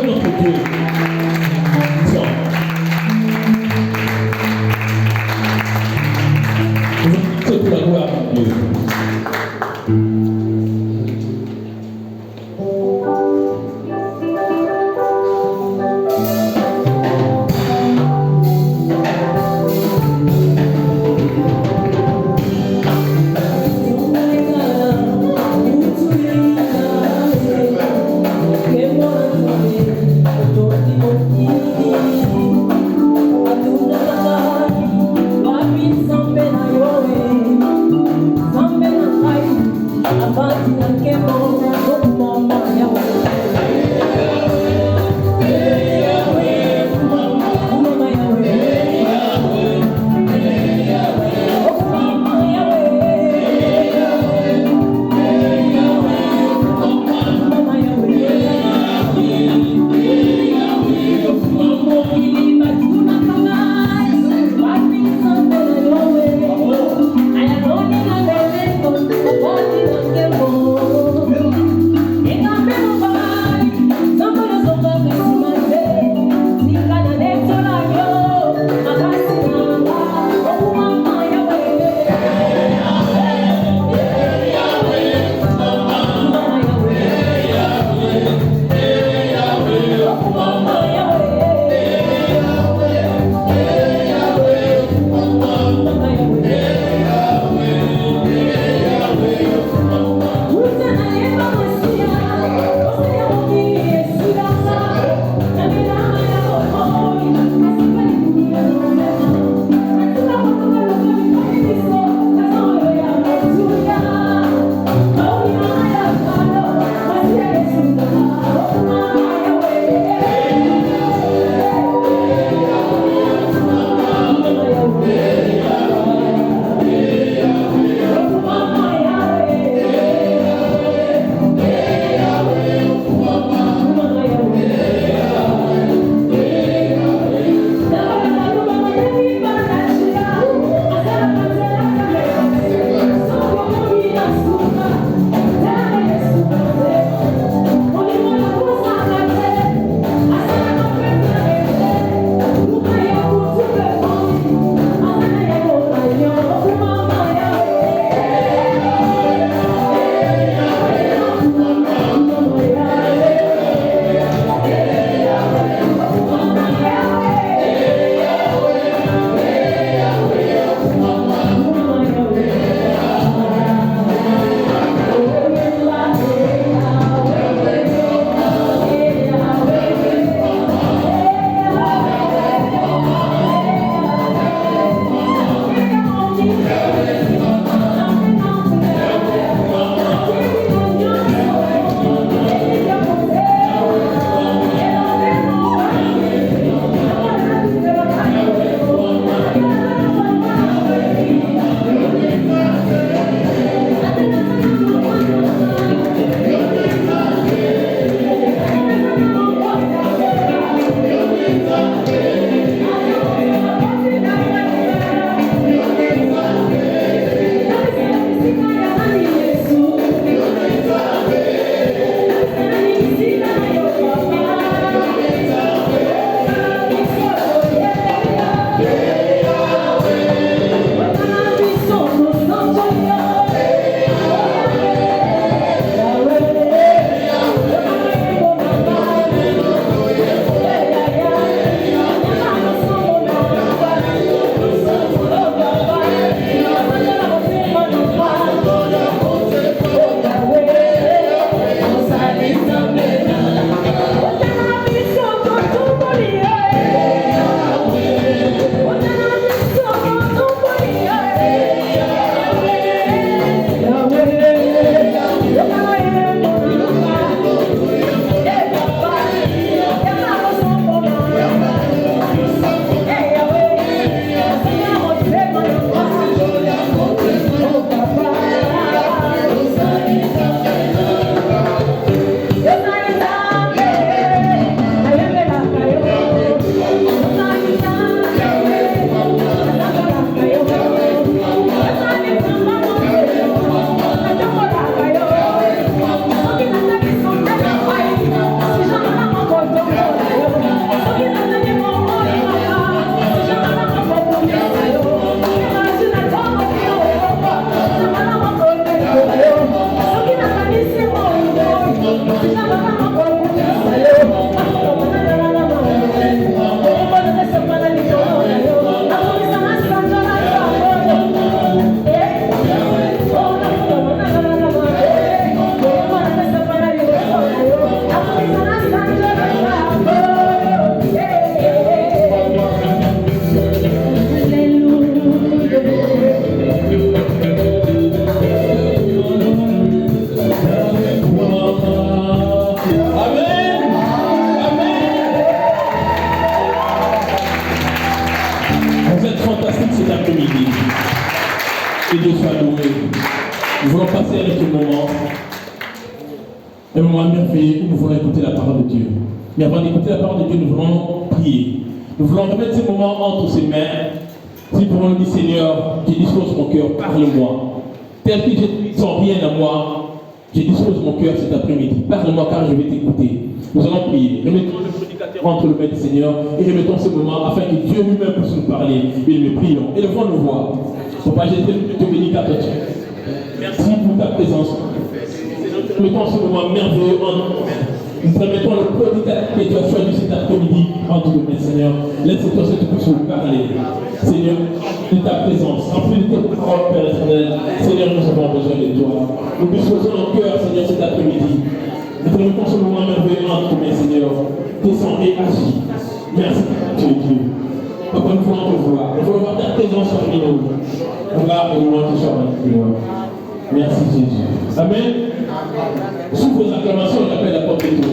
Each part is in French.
louer notre Dieu. Tiens. C'est pour la gloire de Dieu. Che buona Et Dieu soit loué. Nous voulons passer avec ce moment. Un moment merveilleux où nous voulons écouter la parole de Dieu. Mais avant d'écouter la parole de Dieu, nous voulons prier. Nous voulons remettre ce moment entre ses mains. Si nous pouvons dire, Seigneur, je dispose mon cœur, parle-moi. Tel que je sens rien à moi, je dispose mon cœur cet après-midi. Parle-moi car je vais t'écouter. Nous allons prier. Remettons le prédicateur entre le mains du Seigneur et remettons ce moment afin que Dieu lui-même puisse nous parler. Et nous prions. Et levons nos voix. Papa, je te bénis car tu es. Merci pour ta présence. Nous remettons ce moment merveilleux en nous. Nous remettons le prédicateur que tu as choisi cet après-midi entre nos mains, Seigneur. Laisse-toi que tu puisses nous parler. Seigneur, de ta présence, remplis de tes paroles, Père éternel. Seigneur, nous avons besoin de toi. Nous disposons nos cœurs, Seigneur, cet après-midi. Nous te remettons ce moment merveilleux entre nos mains, Seigneur. Descends et agis. Merci, tu es Dieu. Papa, nous voulons te voir. Nous voulons voir ta présence parmi nous. Regarde et nous voulons te faire. Merci, Jésus. Amen. Sous vos acclamations, j'appelle la porte de Dieu.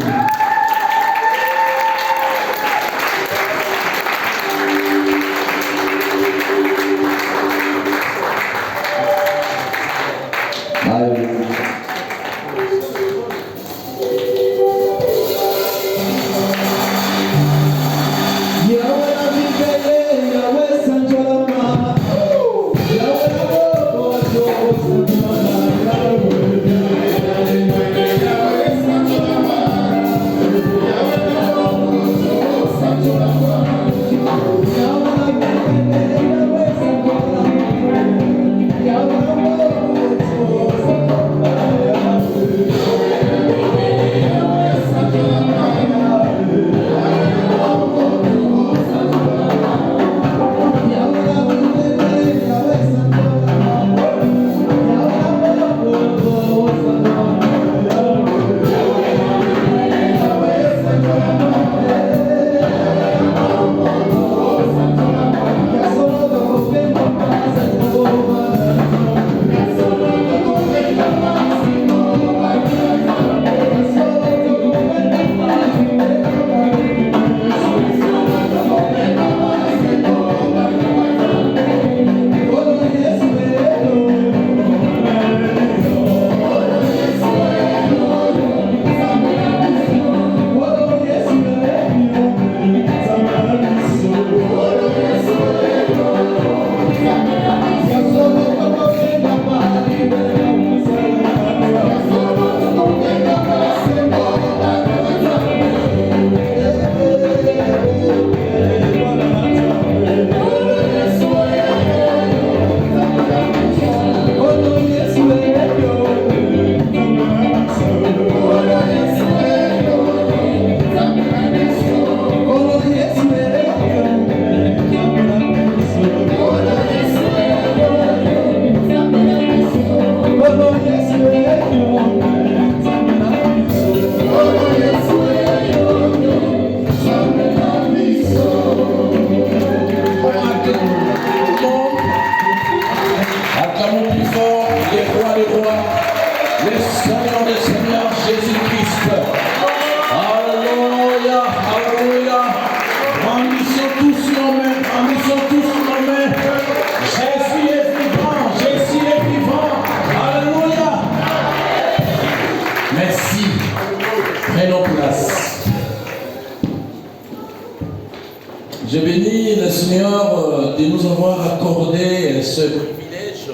Je bénis le Seigneur de nous avoir accordé ce privilège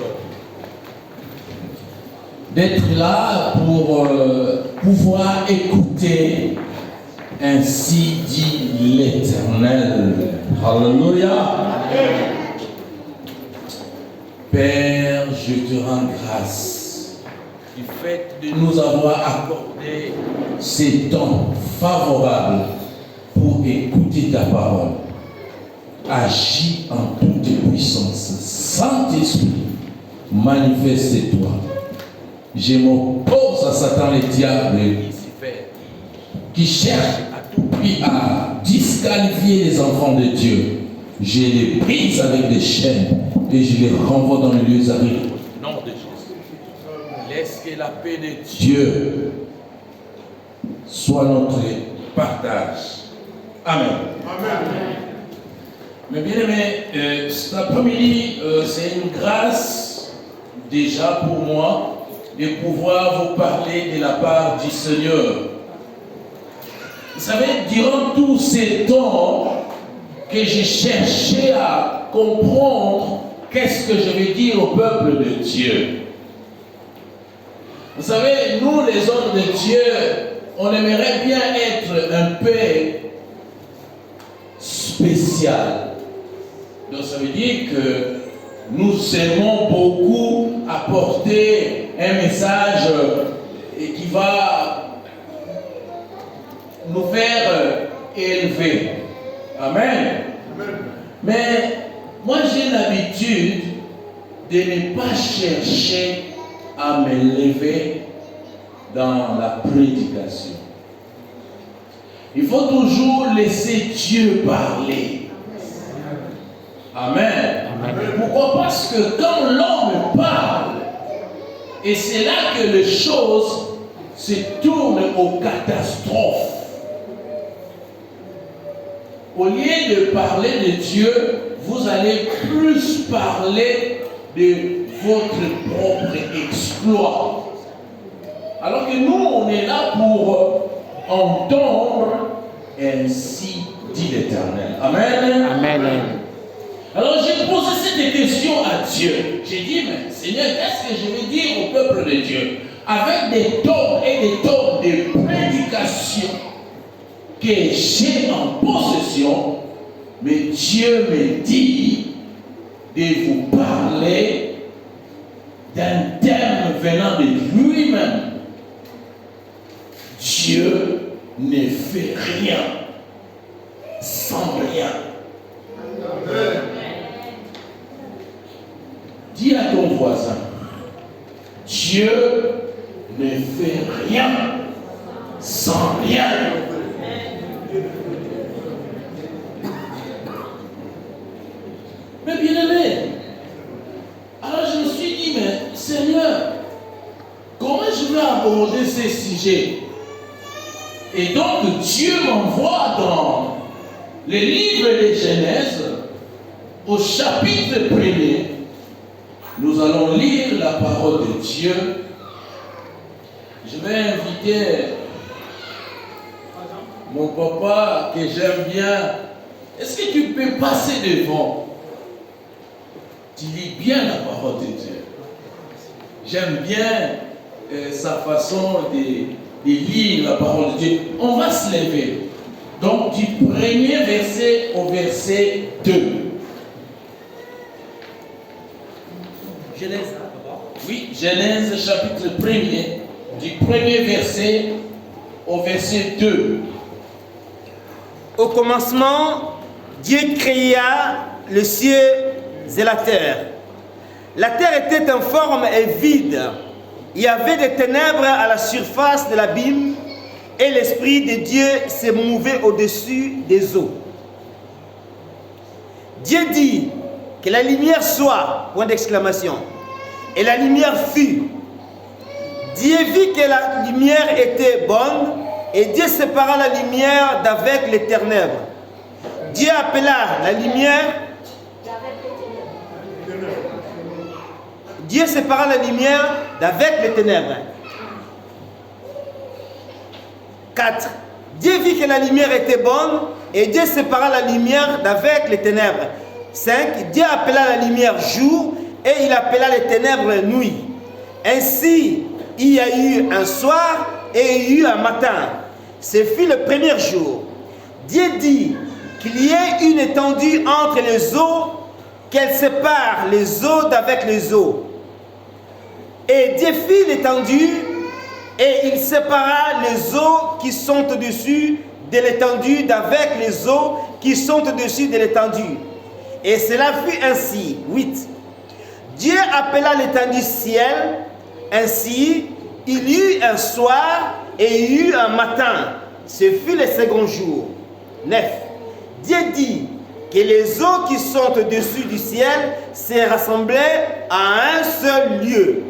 d'être là pour pouvoir écouter. Ainsi dit l'Éternel. Alléluia. Père, je te rends grâce du fait de nous avoir accordé ces temps favorables pour écouter ta parole. Agis en toute puissance. Saint-Esprit, manifeste-toi. Je m'oppose à Satan le diable qui cherche à tout prix à disqualifier les enfants de Dieu. Je les brise avec des chaînes et je les renvoie dans les lieux arides. Au nom de Jésus. Laisse que la paix de Dieu soit notre partage. Amen. Amen. Mais bien aimé, cet après-midi, c'est une grâce déjà pour moi de pouvoir vous parler de la part du Seigneur. Vous savez, durant tous ces temps que j'ai cherché à comprendre qu'est-ce que je vais dire au peuple de Dieu. Vous savez, nous les hommes de Dieu, on aimerait bien être un peu spécial. Donc ça veut dire que nous aimons beaucoup apporter un message qui va nous faire élever. Amen. Mais moi j'ai l'habitude de ne pas chercher à m'élever dans la prédication. Il faut toujours laisser Dieu parler. Amen. Pourquoi? Parce que quand l'homme parle, et c'est là que les choses se tournent aux catastrophes. Au lieu de parler de Dieu, vous allez plus parler de votre propre exploit. Alors que nous, on est là pour entendre, ainsi dit l'Éternel. Amen. Amen. Alors j'ai posé cette question à Dieu. J'ai dit, mais Seigneur, qu'est-ce que je vais dire au peuple de Dieu? Avec des tonnes et des tonnes de prédications que j'ai en possession, mais Dieu me dit de vous parler d'un terme venant de lui-même. Dieu ne fait rien sans rien. Amen. Dis à ton voisin, Dieu ne fait rien sans rien. Mais bien aimé, alors je me suis dit, mais Seigneur, comment je vais aborder ces sujets? Et donc Dieu m'envoie dans le livre de Genèse, au chapitre 1er, nous allons lire la parole de Dieu. Je vais inviter mon papa que j'aime bien. Est-ce que tu peux passer devant? Tu lis bien la parole de Dieu. J'aime bien sa façon de lire la parole de Dieu. On va se lever. Donc du premier verset au verset 2. Genèse. Oui, Genèse chapitre 1er, du premier verset au verset 2. Au commencement, Dieu créa les cieux et la terre. La terre était informe et vide. Il y avait des ténèbres à la surface de l'abîme et l'Esprit de Dieu se mouvait au-dessus des eaux. Dieu dit que la lumière soit, point d'exclamation, et la lumière fut. Dieu vit que la lumière était bonne et Dieu sépara la lumière d'avec les ténèbres. Dieu appela la lumière. Dieu sépara la lumière d'avec les ténèbres. 4. Dieu vit que la lumière était bonne et Dieu sépara la lumière d'avec les ténèbres. 5. Dieu appela la lumière jour et il appela les ténèbres nuit. Ainsi, il y a eu un soir et il y a eu un matin. Ce fut le premier jour. Dieu dit qu'il y ait une étendue entre les eaux, qu'elle sépare les eaux d'avec les eaux. Et Dieu fit l'étendue et il sépara les eaux qui sont au-dessus de l'étendue d'avec les eaux qui sont au-dessus de l'étendue. Et cela fut ainsi. 8. Dieu appela l'étendue ciel. Ainsi, il y eut un soir et il y eut un matin. Ce fut le second jour. 9. Dieu dit que les eaux qui sont au-dessus du ciel se rassemblaient à un seul lieu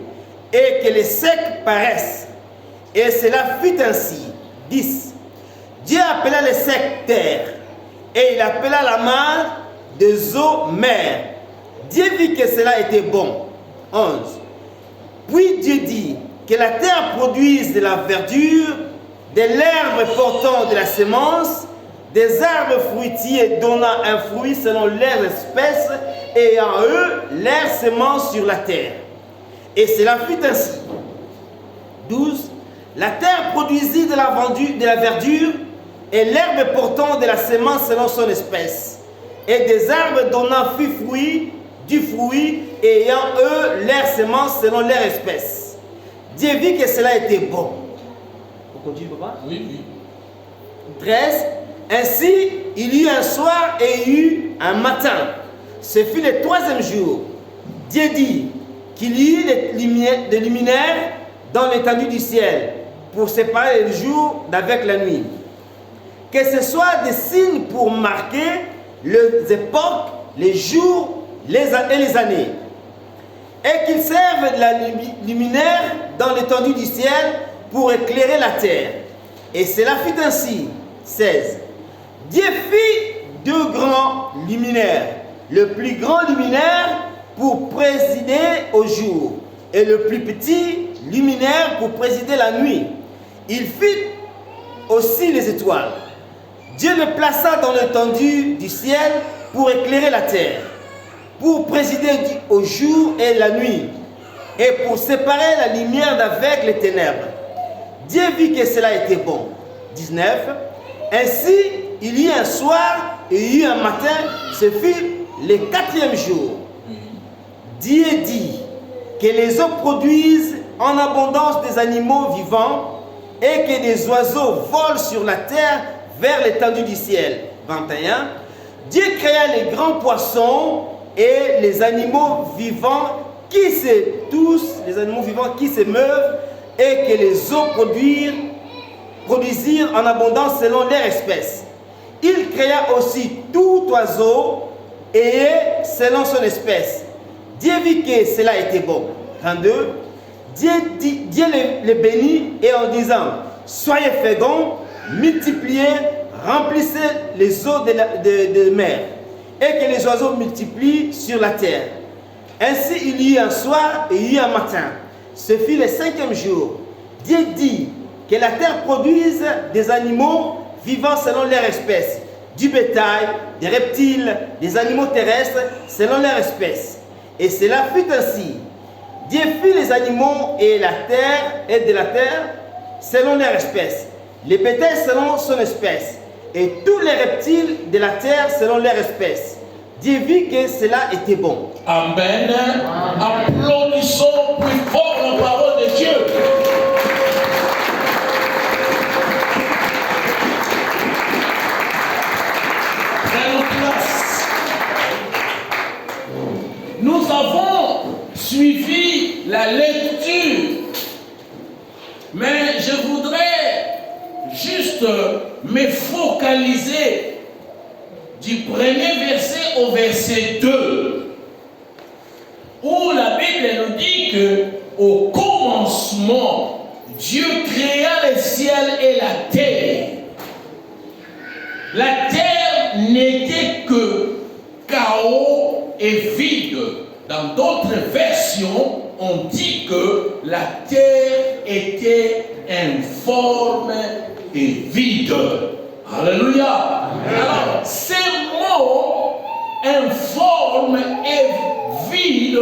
et que les secs paraissent. Et cela fut ainsi. 10. Dieu appela les secs terre et il appela la mer des eaux mer. Dieu vit que cela était bon. 11. Puis Dieu dit que la terre produise de la verdure, de l'herbe portant de la semence, des arbres fruitiers donnant un fruit selon leurs espèces, et en eux leurs semences sur la terre. Et cela fut ainsi. 12. La terre produisit de la verdure, et l'herbe portant de la semence selon son espèce, et des arbres donnant du fruit, et ayant eux leurs semences selon leur espèce. Dieu vit que cela était bon. On continue, papa? Oui, oui. 13. Ainsi, il y eut un soir et il y eut un matin. Ce fut le 3e jour. Dieu dit qu'il y eut des luminaires dans l'étendue du ciel pour séparer le jour d'avec la nuit. Que ce soit des signes pour marquer les époques, les jours et les années. Et qu'ils servent de la luminaire dans l'étendue du ciel pour éclairer la terre. Et cela fut ainsi. 16. Dieu fit 2 grands luminaires. Le plus grand luminaire pour présider au jour et le plus petit luminaire pour présider la nuit. Il fit aussi les étoiles. Dieu les plaça dans l'étendue du ciel pour éclairer la terre, pour présider au jour et la nuit, et pour séparer la lumière d'avec les ténèbres. Dieu vit que cela était bon. 19. Ainsi, il y eut un soir et il y eut un matin, ce fut le 4e jour. Dieu dit que les eaux produisent en abondance des animaux vivants et que des oiseaux volent sur la terre vers l'étendue du ciel. 21. Dieu créa les grands poissons et les animaux vivants qui se meuvent et que les eaux produisirent en abondance selon leur espèce. Il créa aussi tout oiseau et selon son espèce. Dieu vit que cela était bon. 32. Dieu les bénit et en disant, soyez féconds, multipliez, remplissez les eaux de mer, et que les oiseaux multiplient sur la terre. Ainsi il y eut un soir et il y eut un matin. Ce fut le 5e jour. Dieu dit que la terre produise des animaux vivant selon leur espèce, du bétail, des reptiles, des animaux terrestres selon leur espèce. Et cela fut ainsi. Dieu fit les animaux et de la terre selon leur espèce, les bétails selon son espèce, et tous les reptiles de la terre selon leur espèce. Dieu vit que cela était bon. Amen. Applaudissons plus fort la parole de Dieu. Nous avons suivi la lecture, mais je voudrais juste me focaliser du premier verset au verset 2, où la Bible nous dit que au commencement, Dieu créa le ciel et la terre. La terre n'était que chaos et vide. Dans d'autres versions, on dit que la terre était informe et vide. Alléluia. Alors, ces mots informe et vide,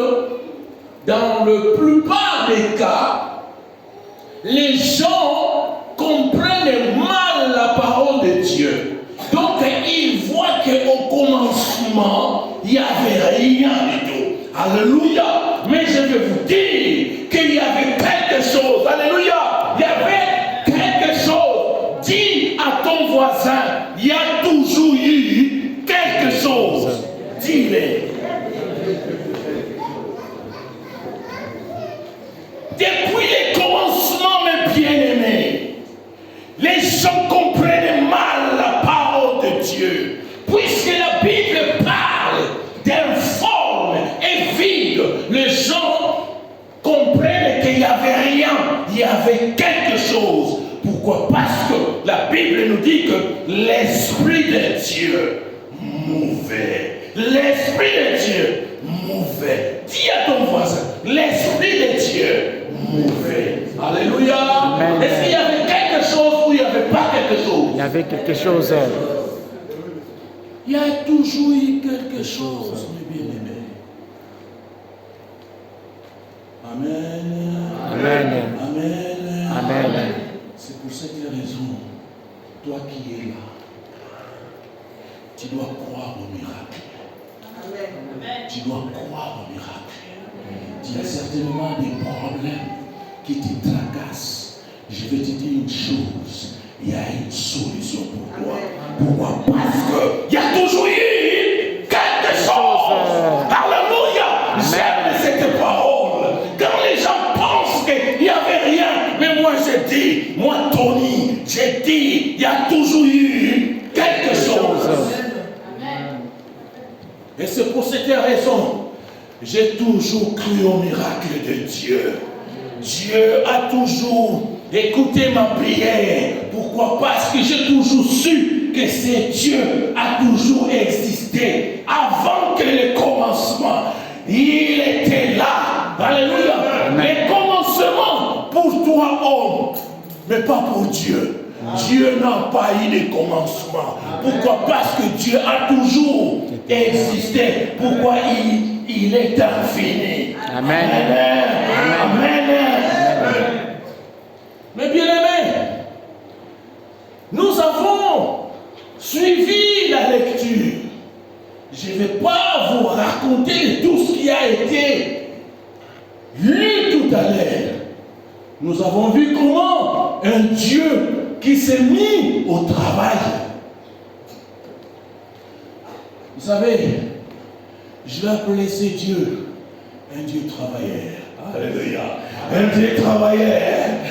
dans la plupart des cas, les gens comprennent mal la parole de Dieu. Donc, ils voient qu'au commencement, il n'y avait rien du tout. Alléluia. Mais je vais vous dire qu'il y avait quelque chose. Alléluia. Il y avait quelque chose. Dis à ton voisin, il y a toujours eu quelque chose. Dis-le. Depuis les commencements, mes bien-aimés, les gens comprennent mal la parole de Dieu. Puisque la Bible parle d'informe et vide, les gens comprennent qu'il n'y avait rien, il y avait quelque chose. Pourquoi? Parce que la Bible nous dit que l'Esprit de Dieu mouvait. L'Esprit de Dieu mouvait. Dis à ton voisin, l'Esprit de Dieu avait quelque chose. Il y a toujours eu quelque chose, mes bien-aimés. Amen. Amen. Amen. Amen. C'est pour cette raison, toi qui es là, tu dois croire au miracle. Amen. Tu dois croire au miracle. Tu as certainement des problèmes qui te tracassent. Je vais te dire une chose, il y a une solution pour toi. Pourquoi? Parce qu'il y a toujours eu quelque chose. Alléluia. J'aime cette parole. Quand les gens pensent qu'il n'y avait rien, mais moi je dis, moi Tony, j'ai dit, il y a toujours eu quelque chose. Et c'est pour cette raison, j'ai toujours cru au miracle de Dieu. Dieu a toujours écouté ma prière. Pourquoi? Parce que j'ai toujours su que ce Dieu a toujours existé. Avant que le commencement, il était là. Alléluia. Le commencement pour toi, homme, mais pas pour Dieu. Dieu n'a pas eu de commencement. Pourquoi? Parce que Dieu a toujours existé. Pourquoi? Il est infini. Amen. Amen. Amen. Mais bien aimés, nous avons suivi la lecture. Je ne vais pas vous raconter tout ce qui a été lu tout à l'heure. Nous avons vu comment un Dieu qui s'est mis au travail. Vous savez, je vais appeler ce Dieu un Dieu travailleur. Alléluia. Un Dieu travailleur.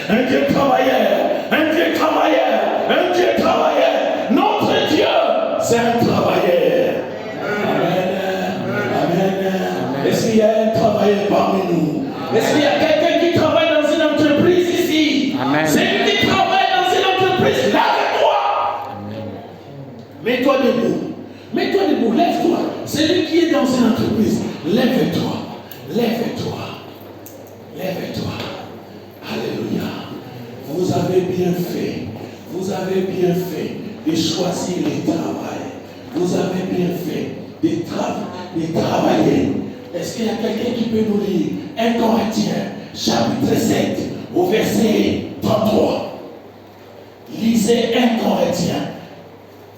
Un Dieu travailleur. Un Dieu travailleur. Un Dieu travailleur. Notre Dieu, c'est un travailleur. Amen. Amen. Est-ce qu'il y a un travailleur parmi nous? Est-ce qu'il y a quelqu'un qui travaille dans une entreprise ici? Amen. C'est lui qui travaille dans une entreprise. Lève-toi. Mets-toi debout. Mets-toi debout. Lève-toi. Celui qui est dans une entreprise, lève-toi. Lève-toi. Lève-toi. Alléluia. Vous avez bien fait. Vous avez bien fait de choisir le travail. Vous avez bien fait de travailler. Est-ce qu'il y a quelqu'un qui peut nous lire 1 Corinthiens, chapitre 7, au verset 33. Lisez 1 Corinthiens,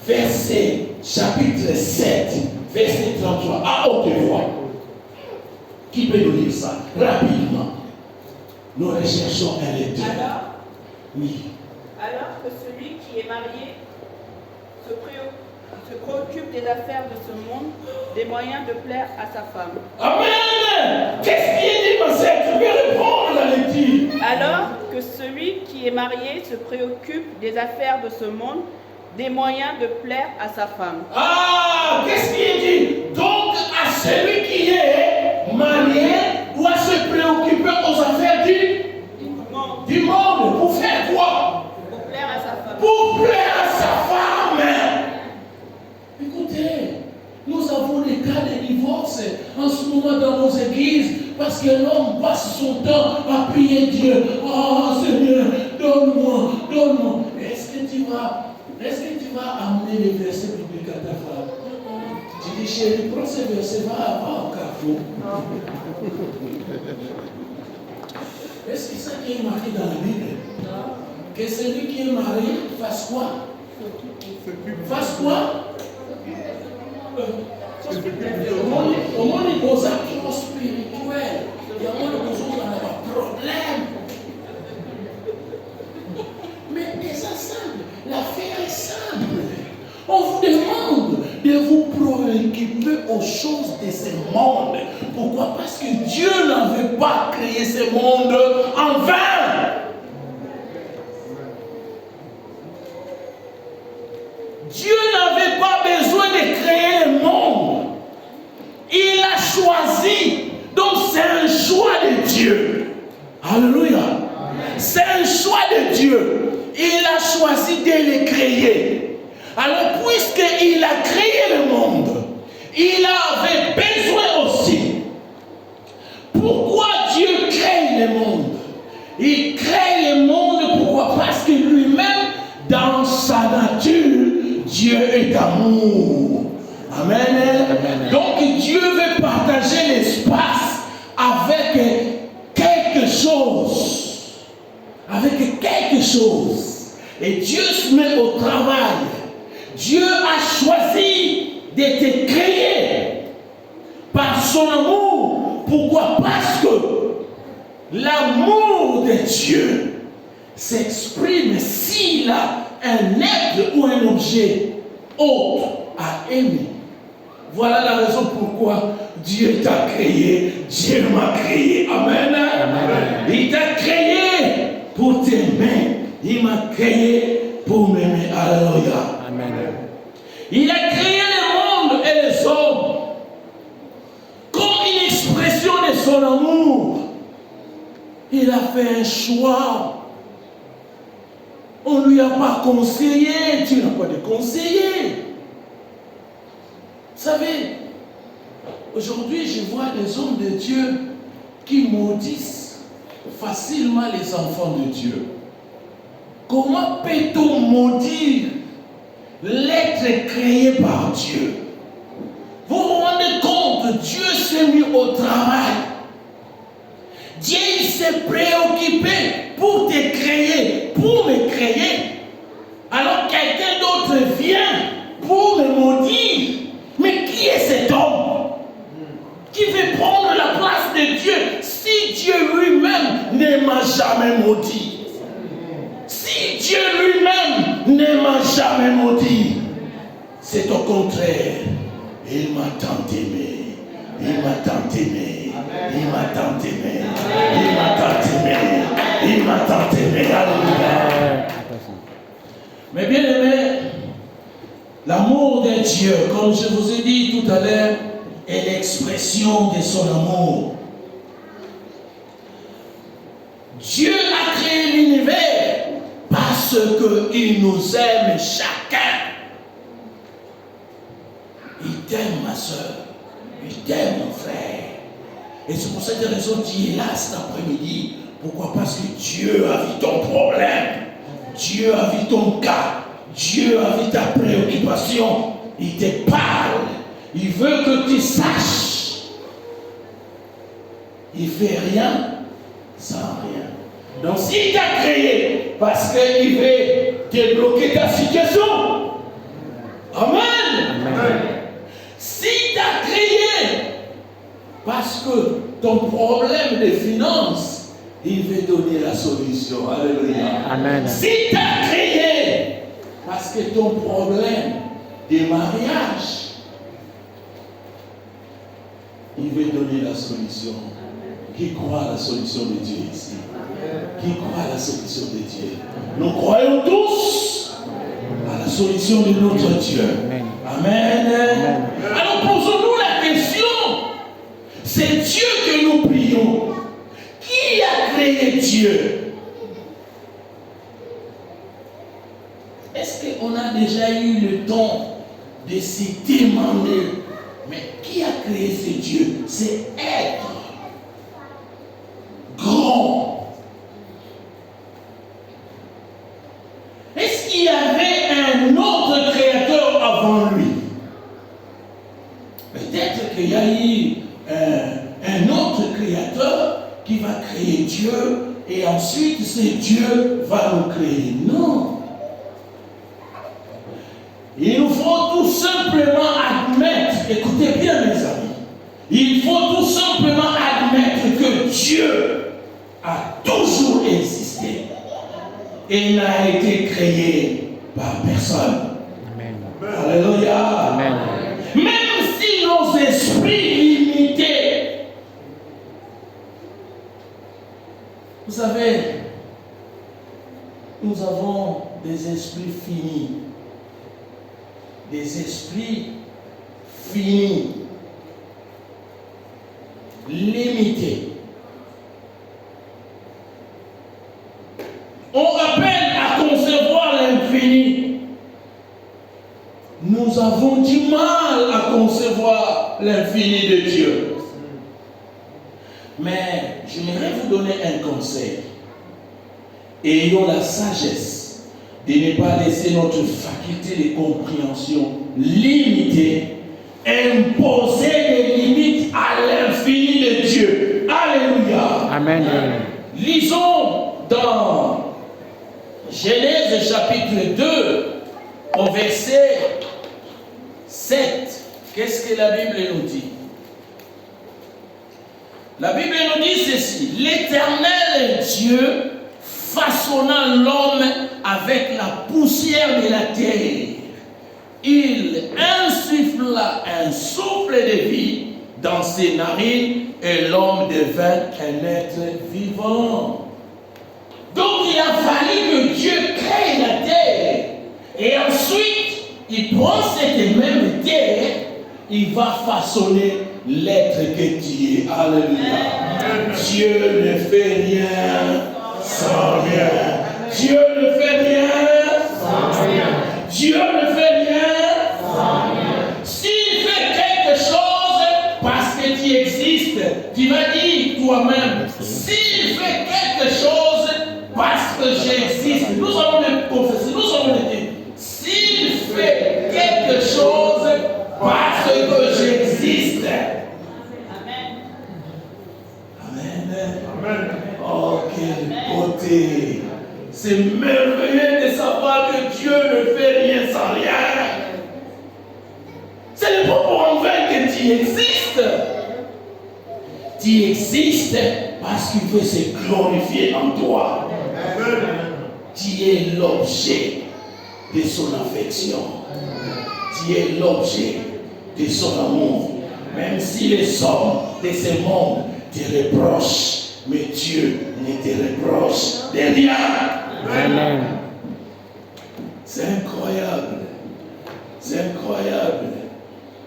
verset, chapitre 7, verset 33, à haute voix. Qui peut nous lire ça rapidement? Nous recherchons un lecteur. Alors, oui. Alors que celui qui est marié se préoccupe des affaires de ce monde, des moyens de plaire à sa femme. Amen. Qu'est-ce qui est dit, ma sœur? Tu peux répondre à la lecture. Alors que celui qui est marié se préoccupe des affaires de ce monde, des moyens de plaire à sa femme. Ah, qu'est-ce qui est dit? Donc, à celui qui est marié doit se préoccuper aux affaires du monde. Pour faire quoi? Pour plaire à sa femme. Pour plaire à sa femme. Écoutez, nous avons des cas de divorce en ce moment dans nos églises parce que l'homme passe son temps à prier Dieu. Oh Seigneur, donne-moi, donne-moi. Est-ce que tu vas amener les versets bibliques à ta femme? Tu dis, chérie, prends ces versets, va au carrefour. Est-ce que ça qui est marqué dans la Bible? Que celui qui est marié fasse quoi? Fasse quoi? Au monde des beaux-arts spirituels, il y a moins de besoin d'avoir problème. Mais c'est simple, l'affaire est simple. On vous demande de vous préoccuper aux choses de ce monde. Pourquoi? Parce que Dieu n'avait pas créé ce monde en vain. Dieu n'avait pas besoin de créer le monde. Il a choisi. Donc c'est un choix de Dieu. Alléluia. C'est un choix de Dieu. Il a choisi de le créer. Alors puisqu'il a créé le monde, il avait besoin aussi. Pourquoi Dieu crée le monde? Il crée le monde, pourquoi? Parce que lui-même, dans sa nature, amour. Amen. Donc Dieu veut partager l'espace avec quelque chose. Avec quelque chose. Et Dieu se met au travail. Dieu a choisi de te créer par son amour. Pourquoi? Parce que l'amour de Dieu s'exprime s'il a un être ou un objet autre à aimer. Voilà la raison pourquoi Dieu t'a créé, Dieu m'a créé. Amen. Amen. Il t'a créé pour t'aimer. Il m'a créé pour m'aimer. Alléluia. Amen. Il a créé le monde et les hommes comme une expression de son amour. Il a fait un choix. On ne lui a pas conseillé. Dieu n'a pas de conseiller. Vous savez, aujourd'hui, je vois des hommes de Dieu qui maudissent facilement les enfants de Dieu. Comment peut-on maudire l'être créé par Dieu? Vous vous rendez compte, Dieu s'est mis au travail. Dieu s'est préoccupé pour te créer, pour me créer. Alors quelqu'un d'autre vient pour me maudire. Mais qui est cet homme qui veut prendre la place de Dieu si Dieu lui-même ne m'a jamais maudit? Si Dieu lui-même ne m'a jamais maudit, c'est au contraire. Il m'a tant aimé. Il m'a tant aimé. Il m'a tant aimé. Il m'a tant aimé. Il m'a tant aimé. Alléluia. Mais bien aimé, l'amour de Dieu, comme je vous ai dit tout à l'heure, est l'expression de son amour. Dieu a créé l'univers parce qu'il nous aime chacun. Il t'aime ma soeur, il t'aime mon frère. Et c'est pour cette raison qu'il est là cet après-midi. Pourquoi? Parce que Dieu a vu ton problème, Dieu a vu ton cas. Dieu a vu ta préoccupation. Il te parle. Il veut que tu saches. Il ne fait rien sans rien. Donc s'il t'a créé parce qu'il veut débloquer ta situation. Amen. Amen. S'il t'a créé parce que ton problème de finances, il veut donner la solution. Alléluia. Amen. S'il t'a créé parce que ton problème de mariage, il veut donner la solution. Qui croit à la solution de Dieu ici? Qui croit à la solution de Dieu? Nous croyons tous à la solution de notre Dieu. Amen. Amen. Alors posons-nous la question. C'est Dieu que nous prions. Qui a créé Dieu? Est-ce qu'on a déjà eu le temps de se demander, mais qui a créé ce Dieu? C'est être grand. Est-ce qu'il y avait un autre créateur avant lui? Peut-être qu'il y a eu un autre créateur qui va créer Dieu et ensuite ce Dieu va nous créer. Non. Il nous faut tout simplement admettre, écoutez bien mes amis, il faut tout simplement admettre que Dieu a toujours existé et n'a été créé par personne. Amen. Alléluia. Amen. Même si nos esprits limités, vous savez, nous avons des esprits finis. Des esprits finis, limités. On appelle à concevoir l'infini. Nous avons du mal à concevoir l'infini de Dieu. Mais j'aimerais vous donner un conseil. Ayons la sagesse de ne pas laisser notre faculté de compréhension limiter, imposer des limites à l'infini de Dieu. Alléluia. Amen. Lisons dans Genèse chapitre 2 au verset 7. Qu'est-ce que la Bible nous dit? La Bible nous dit ceci: l'Éternel Dieu façonna l'homme avec la poussière de la terre. Il insuffla un souffle de vie dans ses narines et l'homme devint un être vivant. Donc il a fallu que Dieu crée la terre. Et ensuite, il prend cette même terre, il va façonner l'être que tu es. Alléluia. Dieu ne fait rien sans rien. Dieu ne fait rien sans rien. Dieu ne fait rien sans rien. S'il fait quelque chose parce que tu existes, tu vas dire toi-même, s'il fait quelque chose parce que j'existe, nous allons le confesser, nous allons le dire. S'il fait quelque chose parce que j'existe. Amen. Oh, quel côté. C'est merveilleux de savoir que Dieu ne fait rien sans rien. Ce n'est pas pour en vain que tu existes. Tu existes parce qu'il veut se glorifier en toi. Tu es l'objet de son affection. Tu es l'objet de son amour. Même si les hommes de ce monde te reprochent, mais Dieu ne te reproche de rien. Amen. C'est incroyable. C'est incroyable.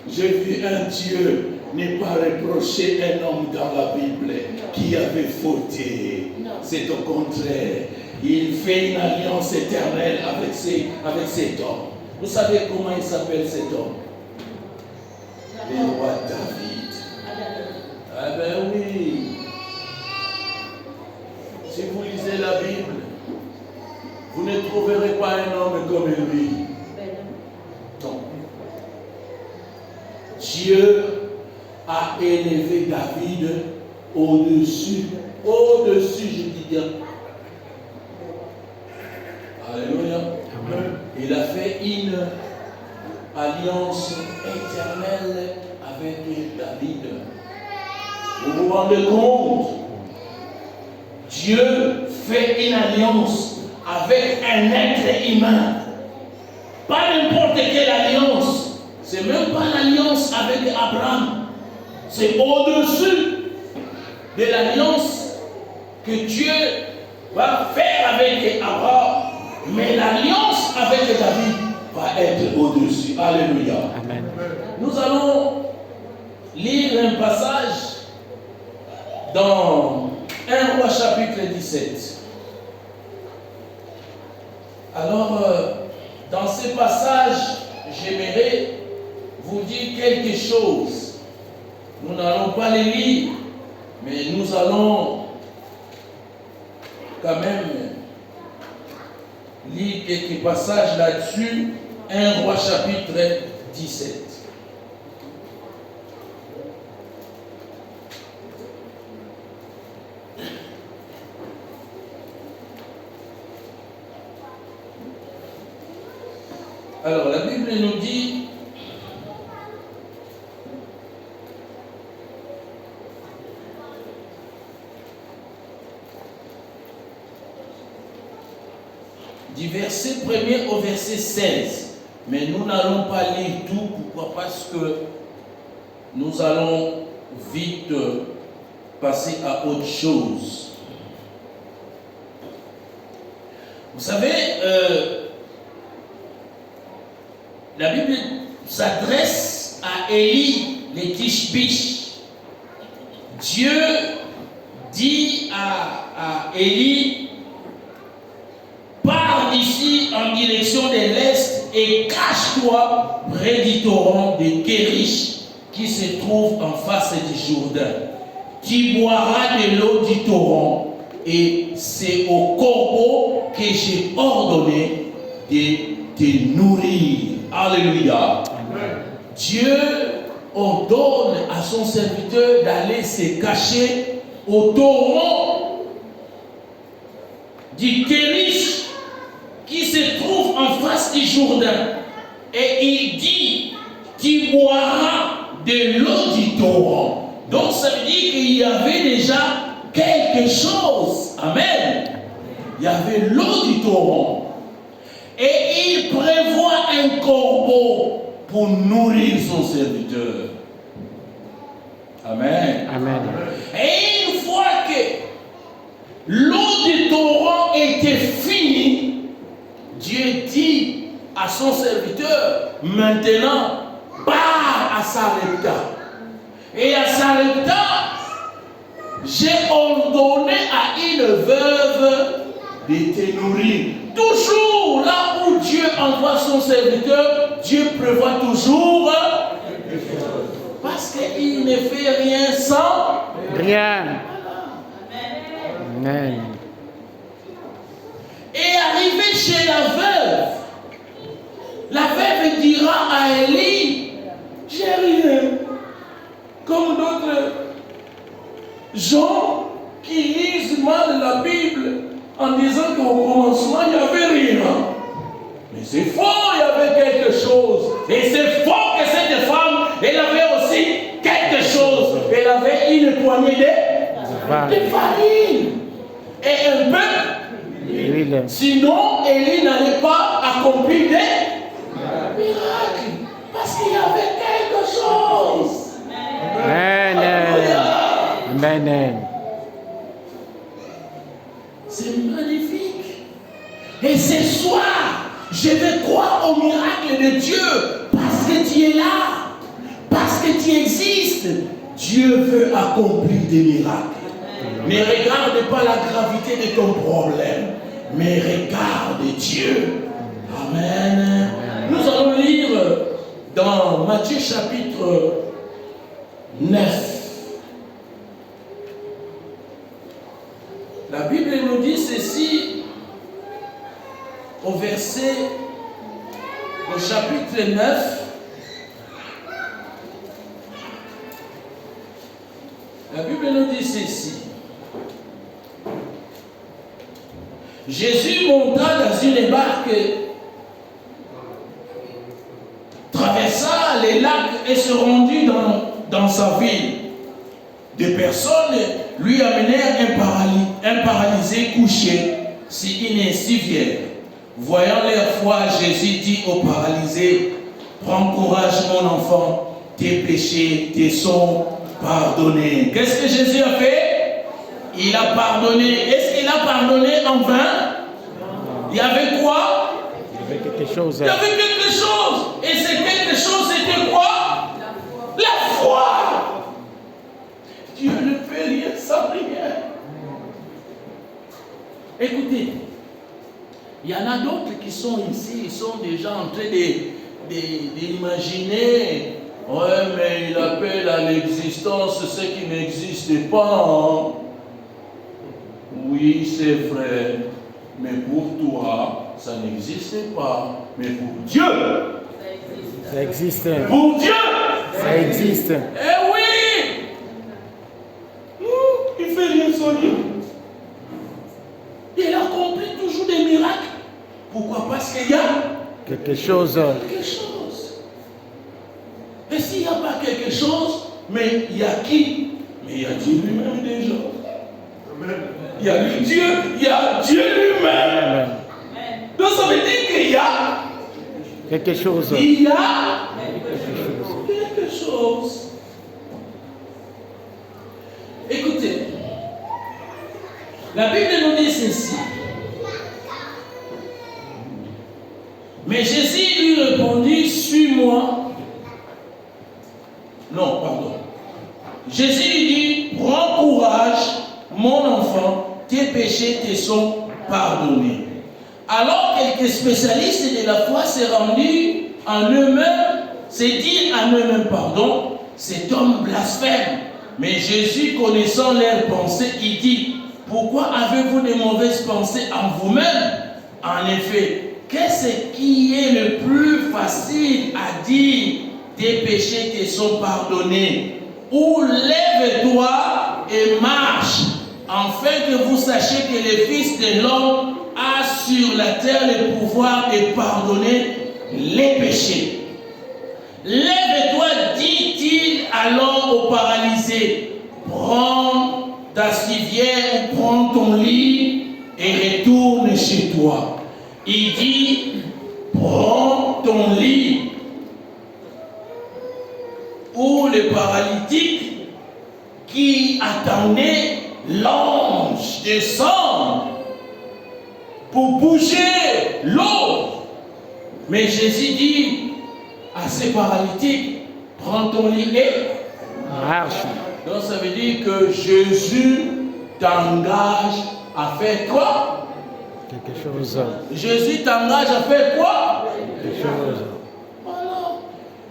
J'ai vu un Dieu ne pas reprocher un homme dans la Bible qui avait fauté. C'est au contraire. Il fait une alliance éternelle avec cet homme. Vous savez comment il s'appelle cet homme? Le roi David. Ah ben oui. Si vous lisez la Bible, vous ne trouverez pas un homme comme lui. Non. Dieu a élevé David au-dessus, je dis bien. Alléluia. Il a fait une alliance éternelle avec David. Vous vous rendez compte? Dieu fait une alliance avec un être humain. Pas n'importe quelle alliance. C'est même pas l'alliance avec Abraham. C'est au-dessus de l'alliance que Dieu va faire avec Abraham. Mais l'alliance avec David va être au-dessus. Alléluia. Amen. Nous allons lire un passage dans 1 Roi chapitre 17. Alors, dans ce passage, j'aimerais vous dire quelque chose. Nous n'allons pas les lire, mais nous allons quand même lire quelques passages là-dessus. 1 Roi chapitre 17. Alors, la Bible nous dit, du verset 1er au verset 16. Mais nous n'allons pas lire tout. Pourquoi? Parce que nous allons vite passer à autre chose. Vous savez, la Bible s'adresse à Élie le Tishbish. Dieu dit à Élie, pars d'ici en direction de l'Est et cache-toi près du torrent de Kérish qui se trouve en face du Jourdain. Tu boiras de l'eau du torrent et c'est au corbeau que j'ai ordonné de te nourrir. Alléluia. Dieu ordonne à son serviteur d'aller se cacher au torrent du Kéris qui se trouve en face du Jourdain. Et il dit, tu boiras de l'eau du torrent. Donc ça veut dire qu'il y avait déjà quelque chose. Amen. Il y avait l'eau du torrent. Et il prévoit un corbeau pour nourrir son serviteur. Amen. Amen. Et une fois que l'eau du torrent était finie, Dieu dit à son serviteur, maintenant, pars à Sarepta. Et à Sarepta, j'ai ordonné à une veuve de te nourrir. Toujours là où Dieu envoie son serviteur, Dieu prévoit toujours parce qu'il ne fait rien sans Rien. Amen. Et arrivé chez la veuve dira à Élie, j'ai rien. Comme d'autres gens qui lisent mal la Bible en disant qu'au commencement, il n'y avait rien. Mais c'est faux, il y avait quelque chose. Et c'est faux que cette femme, elle avait aussi quelque chose. Elle avait une poignée de farine. Et un peu. Huile. Sinon, Élie n'allait pas accomplir des miracles. Parce qu'il y avait quelque chose. Amen. Amen. C'est magnifique. Et ce soir, je vais croire au miracle de Dieu. Parce que tu es là. Parce que tu existes. Dieu veut accomplir des miracles. Ne regarde pas la gravité de ton problème, mais regarde Dieu. Amen. Nous allons lire dans Matthieu chapitre 9. La Bible nous dit ceci au verset, au chapitre 9. La Bible nous dit ceci. Jésus monta dans une barque, traversa les lacs et se rendit dans sa ville. Des personnes lui amenèrent un paralysé couché sur une civière. Voyant leur foi, Jésus dit au paralysé, prends courage mon enfant, tes péchés te sont pardonnés. Qu'est-ce que Jésus a fait? Il a pardonné. Est-ce qu'il a pardonné en vain? Il y avait quoi? Il y avait quelque chose. Il y avait quelque chose. Et c'est quelque chose, c'était quoi? La foi. Dieu ne fait rien sans rien. Écoutez, il y en a d'autres qui sont ici, ils sont déjà en train d'imaginer. Ouais, mais il appelle à l'existence ce qui n'existe pas. Hein? Oui, c'est vrai. Mais pour toi, ça n'existe pas. Mais pour Dieu, Ça existe. pour Dieu, Ça existe. eh oui, il fait rien sans rien. Il accomplit toujours des miracles. Pourquoi? Parce qu'il y a Quelque chose. quelque chose. Et s'il n'y a pas quelque chose, mais il y a qui? Mais il y a Dieu lui-même déjà. Il y a lui, Dieu, il y a Dieu lui-même. Donc ça veut dire qu'il y a, Quelque chose. il y a quelque chose. Écoutez, la Bible nous dit ceci. Mais Jésus lui répondit, suis-moi. Non, pardon. Jésus lui dit, prends courage, mon enfant, tes péchés te sont pardonnés. Alors quelques spécialistes de la foi s'est rendu en eux-mêmes, s'est dit en eux-mêmes, pardon, cet homme blasphème. Mais Jésus, connaissant leurs pensées, il dit, pourquoi avez-vous de mauvaises pensées en vous-même? En effet, qu'est-ce qui est le plus facile à dire? tes péchés te sont pardonnés. Ou lève-toi et marche, afin que vous sachiez que le Fils de l'homme a sur la terre le pouvoir de pardonner les péchés. Lève-toi, dit-il alors au paralysé, prends ta civière, prends ton lit et retourne chez toi. Il dit, prends ton lit. Ou le paralytique qui attendait l'ange descendre pour bouger l'eau. Mais Jésus dit à ces paralytiques, prends ton lit et Marche. donc ça veut dire que Jésus t'engage à faire quoi? Quelque chose. Jésus t'engage à faire quoi? Quelque chose. Voilà.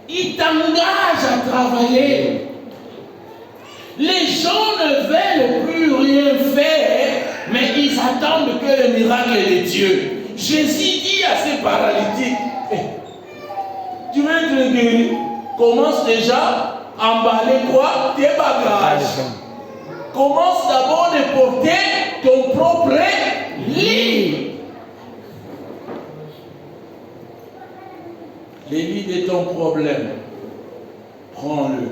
Il t'engage à travailler. Les gens ne veulent plus rien faire, mais ils attendent que le miracle de Dieu. Jésus dit à ces paralytiques, tu veux être guéri? Commence déjà à emballer quoi? Tes bagages. Commence d'abord de porter ton propre lit. Les lits de ton problème, prends-le.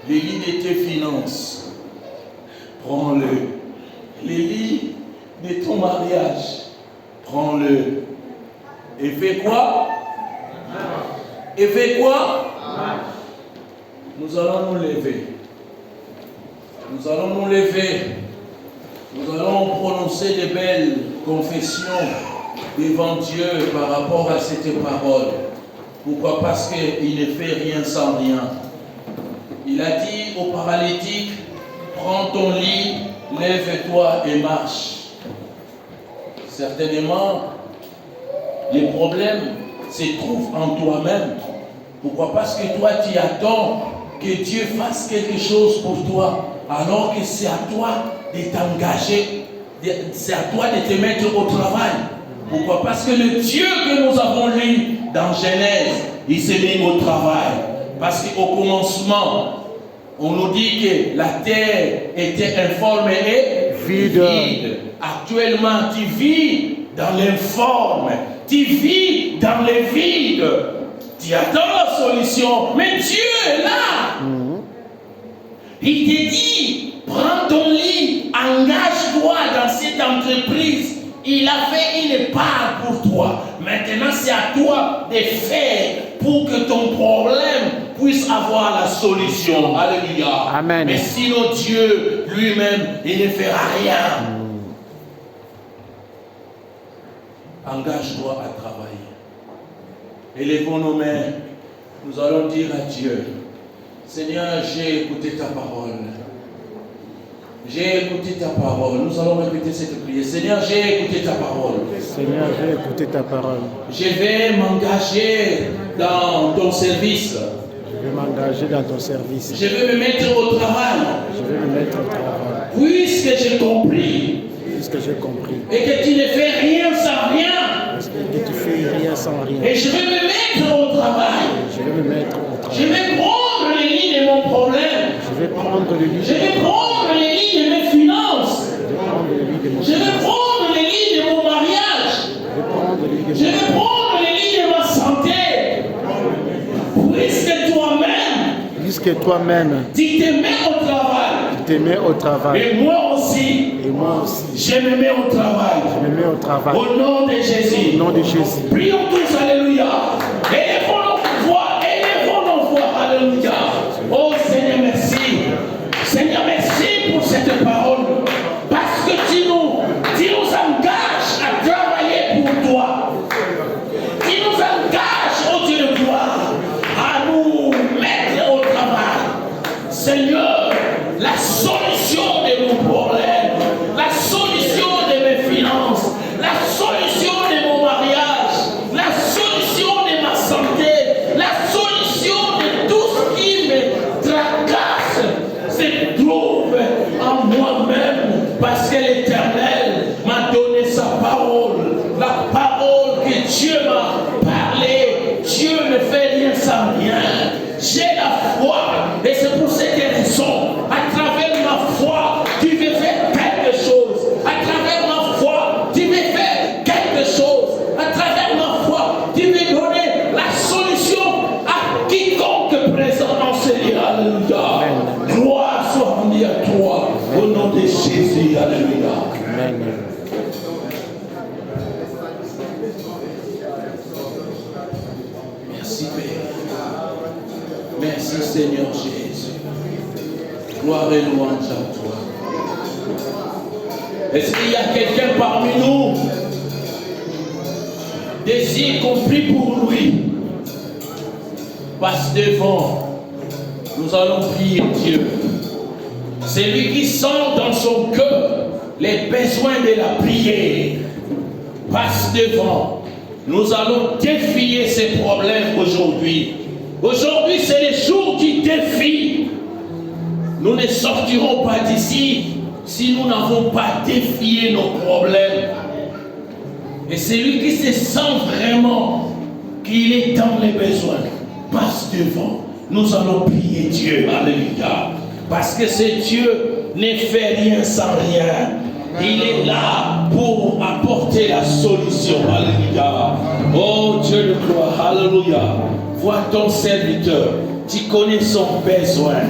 Les lits de tes finances, prends-le. Les lits de ton mariage, prends-le. Et fais quoi? Et fais quoi? Nous allons nous lever. Nous allons nous lever. Nous allons prononcer de belles confessions devant Dieu par rapport à cette parole. Pourquoi? Parce qu'il ne fait rien sans rien. Il a dit aux paralytiques, prends ton lit, lève-toi et marche. Certainement, les problèmes se trouvent en toi-même. Pourquoi? Parce que toi, tu attends que Dieu fasse quelque chose pour toi, alors que c'est à toi de t'engager, c'est à toi de te mettre au travail. Pourquoi? Parce que le Dieu que nous avons lu dans Genèse, il s'est mis au travail. Parce qu'au commencement, on nous dit que la terre était informe et vide. Actuellement, tu vis dans l'informe, tu vis dans le vide. Tu attends la solution, mais Dieu est là. Il te dit, prends ton lit, engage-toi dans cette entreprise. Il a fait une part pour toi. Maintenant, c'est à toi de faire pour que ton problème puisse avoir la solution. Alléluia. Amen. Mais sinon, Dieu lui-même, il ne fera rien. Engage-toi à travailler. Élevons nos mains. Nous allons dire à Dieu, Seigneur, j'ai écouté ta parole. J'ai écouté ta parole. Nous allons répéter cette prière. Seigneur, j'ai écouté ta parole. Seigneur, j'ai écouté ta parole. Je vais m'engager dans ton service. Je vais m'engager dans ton service. Je vais me mettre au travail. Je vais me mettre au travail. Puisque j'ai compris. Puisque j'ai compris. Et que tu ne fais rien sans rien. Parce que tu fais rien sans rien. Et je vais me mettre au travail. Je vais me mettre au travail. Je vais prendre les lits de mon problème. Je vais prendre le lit. Je vais prendre les lits de mes finances. Je vais prendre le lit de mon Je vais prendre les lits de mon mariage. Je vais prendre le lit de Je vais prendre les lits de ma santé. Puisque toi-même, Puisque toi-même, tu te mets au travail. tu te mets au travail. Et moi aussi, Et moi aussi, je me mets au travail. je me mets au travail. Au nom de Jésus. Au nom de Jésus. Prions tous, alléluia. Élevons nos voix, alléluia. Oh Seigneur, merci. Seigneur, merci pour cette parole. Parce que tu nous engages à travailler pour toi. Tu nous engages, oh Dieu de gloire, à nous mettre au travail. Seigneur, la solution de mon problème, la solution de mes finances, la solution de mon mariage, la solution de ma santé, la solution de tout ce qui me tracasse se trouve en moi-même, parce que l'Éternel m'a donné sa parole, la parole que Dieu m'a parlé. Dieu ne fait rien sans rien. Alléluia. Amen. Merci Père. Merci Seigneur Jésus. Gloire et louange à toi. Est-ce qu'il y a quelqu'un parmi nous désire qu'on prie pour lui? Passe devant. Nous allons prier Dieu. C'est lui qui sent dans son cœur les besoins de la prière. Passe devant. Nous allons défier ces problèmes aujourd'hui. Aujourd'hui, c'est le jour du défi. Nous ne sortirons pas d'ici si nous n'avons pas défié nos problèmes. Et celui qui se sent vraiment qu'il est dans les besoins, passe devant. Nous allons prier Dieu. Alléluia. Parce que ce Dieu ne fait rien sans rien. Il est là pour apporter la solution. Alléluia. Oh Dieu de gloire. Alléluia. Vois ton serviteur. Tu connais son besoin.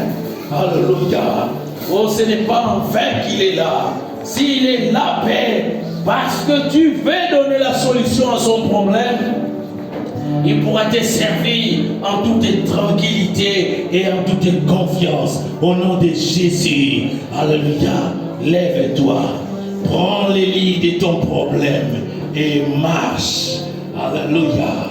Alléluia. Oh, ce n'est pas en vain qu'il est là. S'il est là, Père, parce que tu veux donner la solution à son problème, il pourra te servir en toute tranquillité et en toute confiance. Au nom de Jésus. Alléluia. Lève-toi. Prends les lits de ton problème et marche. Alléluia.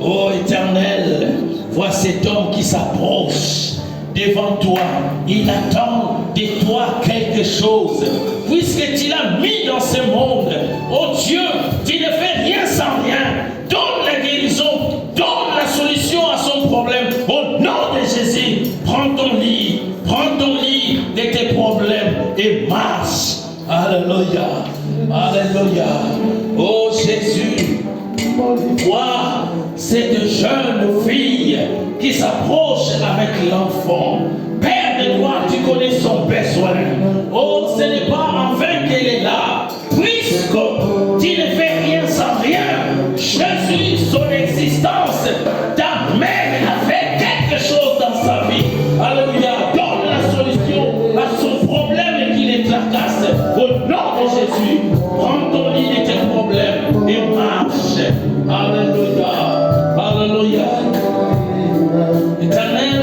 Oh Éternel, vois cet homme qui s'approche devant toi. Il attend de toi quelque chose. Puisque tu l'as mis dans ce monde, oh Dieu, tu ne fais rien sans rien. Donne la guérison, donne la solution à son problème. Au nom de Jésus, prends ton lit de tes problèmes et marche. Alléluia, alléluia. Oh Jésus, vois cette jeune fille qui s'approche avec l'enfant. Père de gloire, tu connais son besoin. Oh, ce n'est pas en vain qu'elle est là. Puisque tu ne fais rien sans rien. Jésus, son existence, ta mère a fait quelque chose dans sa vie. Alléluia. Donne la solution à son problème qui les tracasse. Au nom de Jésus, prends ton lit de tes problèmes et marche. Alléluia. Alléluia. Éternel.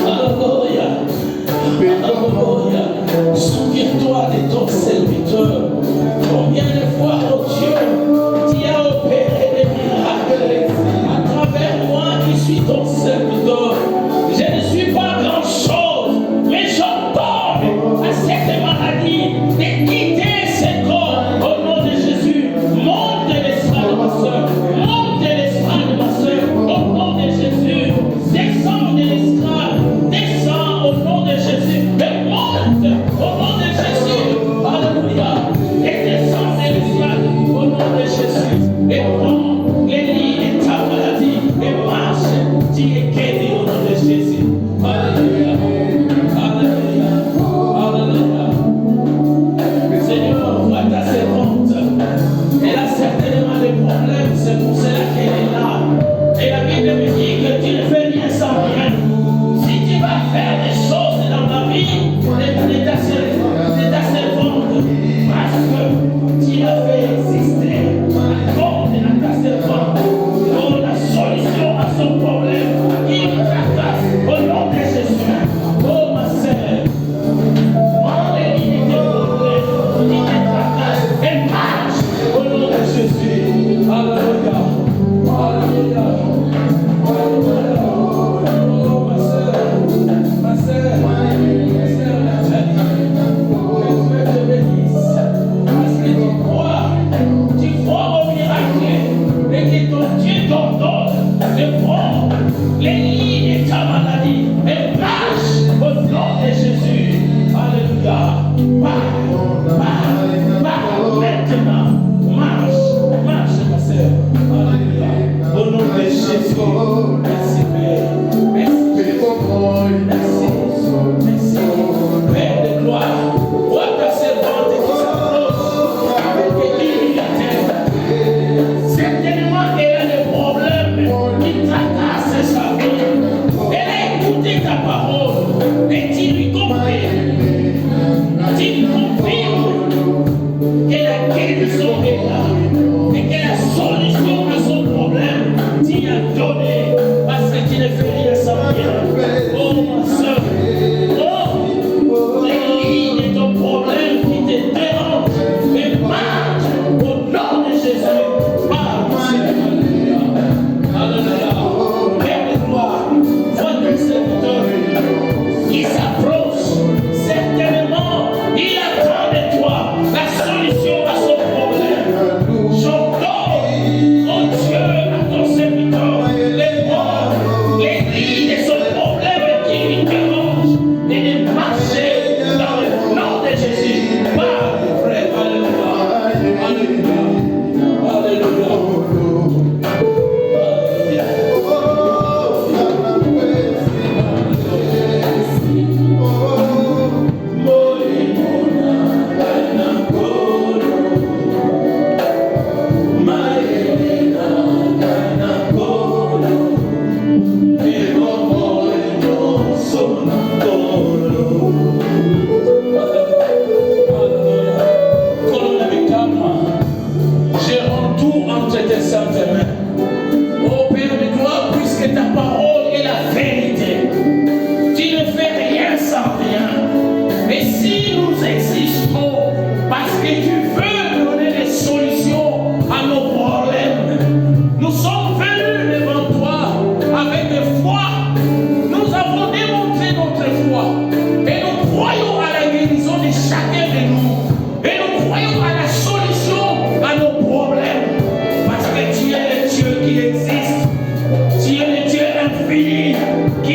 Alléluia.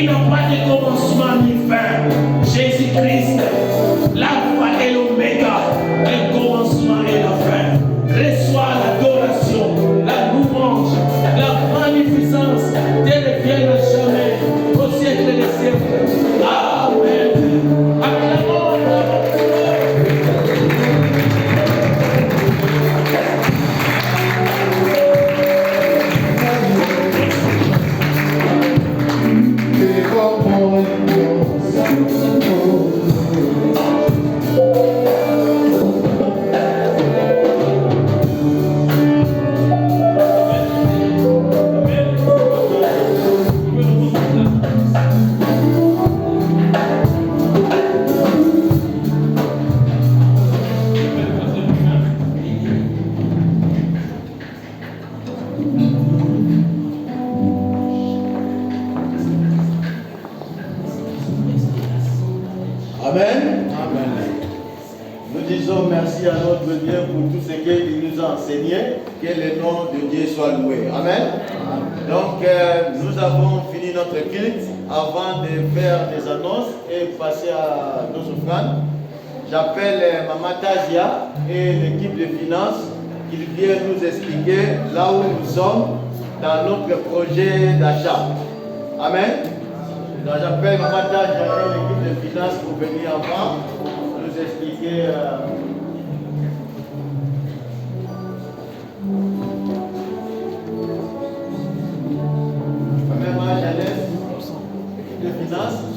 qui n'ont pas de commencement ni fin. Jésus-Christ, l'alpha et l'oméga, le commencement et la fin. Reçois l'adoration, la louange, la magnificence, Dieu vienne à jamais, au siècle des siècles. Amen. Acclamons, acclamons. Amen. Nous disons merci à notre Dieu pour tout ce qu'il nous a enseigné. Que le nom de Dieu soit loué. Amen. Donc, nous avons fini notre culte. Avant de faire des annonces et passer à nos offrandes, j'appelle Maman Tazia et l'équipe de finances qui viennent nous expliquer là où nous sommes dans notre projet d'achat. Amen. Donc j'appelle Maman Tazia et l'équipe de finances pour venir avant nous expliquer. Maman Jeannette, l'équipe de finances.